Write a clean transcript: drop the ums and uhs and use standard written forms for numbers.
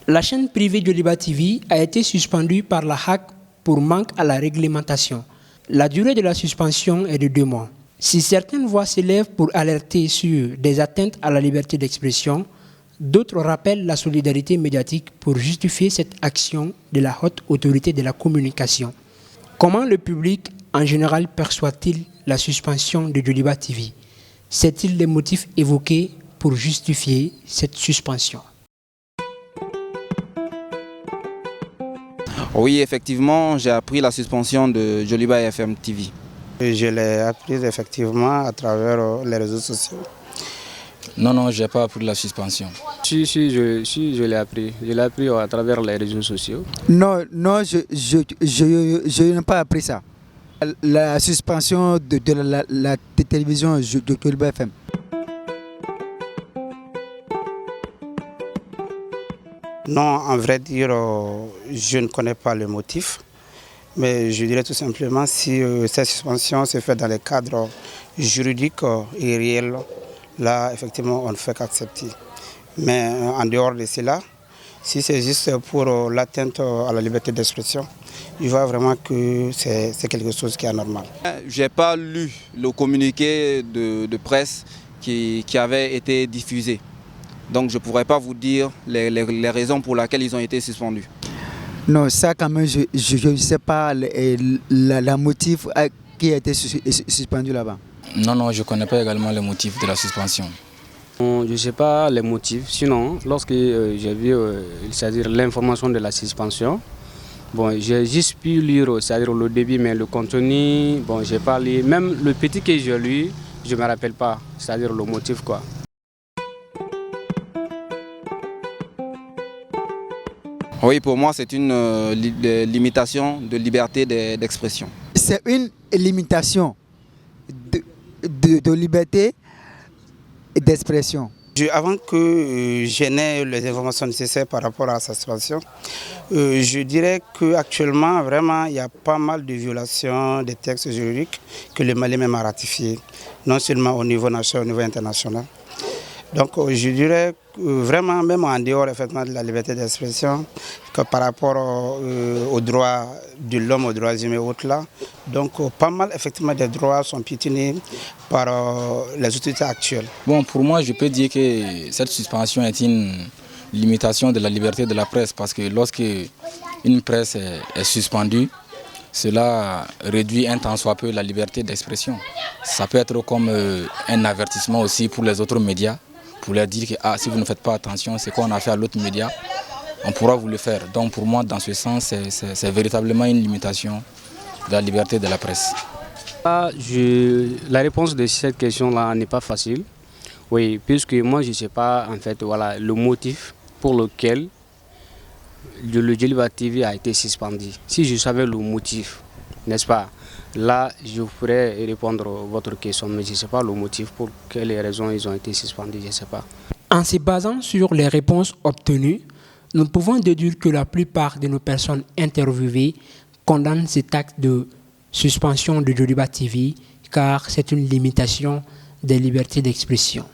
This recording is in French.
La chaîne privée Joliba TV a été suspendue par la HAC pour manque à la réglementation. La durée de la suspension est de 2 mois. Si certaines voix s'élèvent pour alerter sur des atteintes à la liberté d'expression, d'autres rappellent la solidarité médiatique pour justifier cette action de la haute autorité de la communication. Comment le public en général perçoit-il la suspension de Joliba TV? C'est-il les motifs évoqués pour justifier cette suspension? Oui, effectivement, j'ai appris la suspension de Joliba FM TV. Je l'ai appris effectivement à travers les réseaux sociaux. Non, je n'ai pas appris la suspension. Si, je l'ai appris. Je l'ai appris à travers les réseaux sociaux. Non, je n'ai pas appris ça. La suspension de la télévision de Joliba FM. Non, en vrai dire, je ne connais pas le motif. Mais je dirais tout simplement si cette suspension se fait dans les cadres juridiques et réels, là, effectivement, on ne fait qu'accepter. Mais en dehors de cela, si c'est juste pour l'atteinte à la liberté d'expression, je vois vraiment que c'est quelque chose qui est anormal. Je n'ai pas lu le communiqué de presse qui avait été diffusé. Donc je ne pourrais pas vous dire les raisons pour lesquelles ils ont été suspendus. Non, ça quand même, je ne sais pas la motif qui a été suspendu là-bas. Non, je ne connais pas également le motif de la suspension. Je ne sais pas les motifs. Sinon, lorsque j'ai vu c'est-à-dire l'information de la suspension, bon, j'ai juste pu lire c'est-à-dire le début, mais le contenu, bon, j'ai pas lu. Même le petit que j'ai lu, je ne me rappelle pas, c'est-à-dire le motif quoi. Oui, pour moi, c'est une limitation de liberté d'expression. C'est une limitation de liberté d'expression. Avant que je n'ai les informations nécessaires par rapport à sa suspension, je dirais qu'actuellement, vraiment, il y a pas mal de violations des textes juridiques que le Mali même a ratifiés, non seulement au niveau national, au niveau international. Donc je dirais vraiment, même en dehors effectivement de la liberté d'expression, que par rapport aux droits de l'homme, aux droits humains et autres là, donc pas mal effectivement des droits sont piétinés par les autorités actuelles. Bon, pour moi, je peux dire que cette suspension est une limitation de la liberté de la presse parce que lorsque une presse est suspendue, cela réduit un tant soit peu la liberté d'expression. Ça peut être comme un avertissement aussi pour les autres médias, pour leur dire que si vous ne faites pas attention, c'est qu'on a fait à l'autre média, on pourra vous le faire. Donc pour moi, dans ce sens, c'est véritablement une limitation de la liberté de la presse. La réponse de cette question-là n'est pas facile. Oui, puisque moi je ne sais pas en fait voilà, le motif pour lequel le Joliba TV a été suspendu. Si je savais le motif, n'est-ce pas? Là, je pourrais répondre à votre question, mais je ne sais pas le motif pour quelles raisons ils ont été suspendus, je ne sais pas. En se basant sur les réponses obtenues, nous pouvons déduire que la plupart de nos personnes interviewées condamnent cet acte de suspension de Joliba TV car c'est une limitation des libertés d'expression.